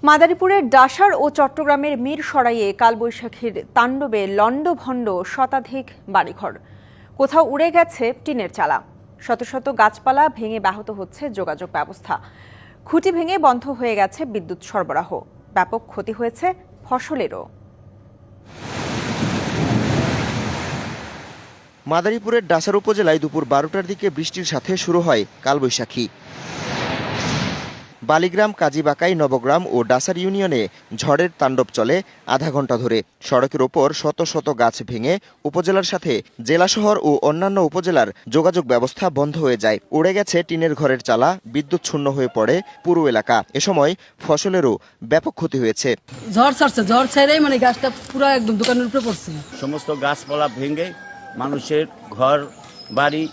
মাদারীপুরের ডাসার ও চট্টগ্রামের মিরসরাইয়ে কালবৈশাখীর তাণ্ডবে লণ্ডভণ্ড শতাধিক বাড়িঘর। কোথাও উড়ে গেছে টিনের চালা। শত শত গাছপালা ভেঙে ব্যাহত হচ্ছে যোগাযোগ ব্যবস্থা। খুঁটি ভেঙে বন্ধ হয়ে গেছে বিদ্যুৎ সরবরাহ। ব্যাপক ক্ষতি হয়েছে ফসলেরও। মাদারীপুরের ডাসার উপজেলায় দুপুর 12টার দিকে বৃষ্টির সাথে শুরু হয় কালবৈশাখী। বালিগ্রাম, কাজীবাকাই, নবগ্রাম ও ডাসার ইউনিয়নে ঝড়ের তাণ্ডব চলে আধা ঘন্টা ধরে। সড়কের ওপর শত শত গাছ ভেঙে উপজেলার সাথে জেলা শহর ও অন্যান্য উপজেলার যোগাযোগ ব্যবস্থা বন্ধ হয়ে যায়। উড়ে গেছে টিনের ঘরের চালা, বিদ্যুৎ শূন্য হয়ে পড়ে পুরো এলাকা। এ সময় ফসলেরও ব্যাপক ক্ষতি হয়েছে। ঝড় ছাড়ছে, ঝড় ছেড়েই গাছটা পুরো একদম দোকানের উপরে পড়ছে। সমস্ত গাছপালা ভেঙে মানুষের ঘর বাড়ি,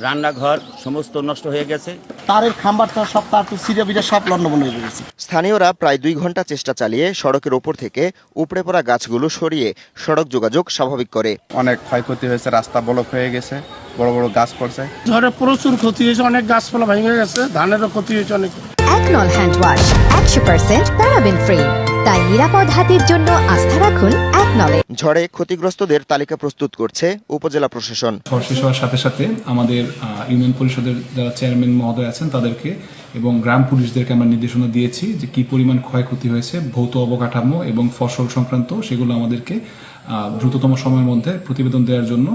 রান্নাঘর সমস্ত নষ্ট হয়ে গেছে। তারের খাম্বার সব তার সিরিয়া বিরা সব লন্ডভন্ড হয়ে গেছে। স্থানীয়রা প্রায় 2 ঘন্টা চেষ্টা চালিয়ে সড়কের ওপর থেকে উপড়ে পড়া গাছগুলো সরিয়ে সড়ক যোগাযোগ স্বাভাবিক করে। অনেক ক্ষয়ক্ষতি হয়েছে, রাস্তা ব্লক হয়ে গেছে, বড় বড় গাছ পড়ছে। ঝড়ে প্রচুর ক্ষতি হয়েছে, অনেক গাছপালা ভেঙে গেছে, ধানেরও ক্ষতি হয়েছে অনেক। একনল হ্যান্ড ওয়াশ 100% প্যারাবেন ফ্রি, তাই নিরাপদ হাতের জন্য আস্থা রাখুন একনলে। ঝড়ে ক্ষতিগ্রস্তদের তালিকা প্রস্তুত করছে উপজেলা প্রশাসন। ঝড় শেষ হওয়ার সাথে সাথে আমাদের ইউনিয়ন পরিষদের যারা চেয়ারম্যান মহোদয় আছেন তাদেরকে এবং গ্রাম পুলিশদেরকে আমরা নির্দেশনা দিয়েছি যে কি পরিমাণ ক্ষয়ক্ষতি হয়েছে, ভৌত অবকাঠামো এবং ফসল সংক্রান্ত, সেগুলো আমাদেরকে দ্রুততম সময়ের মধ্যে প্রতিবেদন দেওয়ার জন্য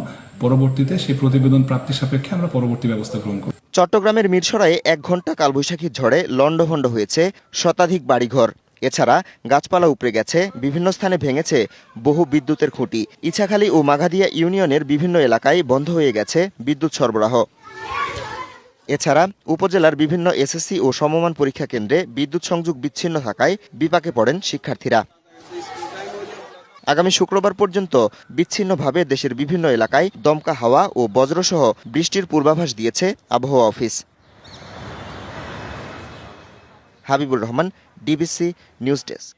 পরবর্তীতে সেই প্রতিবেদন প্রাপ্তি সাপেক্ষে আমরা পরবর্তী ব্যবস্থা গ্রহণ করব। চট্টগ্রামের মিরসরাইয়ে 1 ঘন্টা কালবৈশাখীর ঝড়ে লণ্ডভণ্ড হয়েছে শতাধিক বাড়িঘর। এছাড়া গাছপালা উপড়ে গেছে, বিভিন্ন স্থানে ভেঙেছে বহু বিদ্যুতের খুঁটি। ইছাখালী ও মাঘাদিয়া ইউনিয়নের বিভিন্ন এলাকায় বন্ধ হয়ে গেছে বিদ্যুৎ সরবরাহ। এছাড়া উপজেলার বিভিন্ন এসএসসি ও সমমান পরীক্ষা কেন্দ্রে বিদ্যুৎ সংযোগ বিচ্ছিন্ন থাকায় বিপাকে পড়েন শিক্ষার্থীরা। আগামী শুক্রবার পর্যন্ত বিচ্ছিন্নভাবে দেশের বিভিন্ন এলাকায় দমকা হাওয়া ও বজ্রসহ বৃষ্টির পূর্বাভাস দিয়েছে আবহাওয়া office. Habibur Rahman, DBC news desk.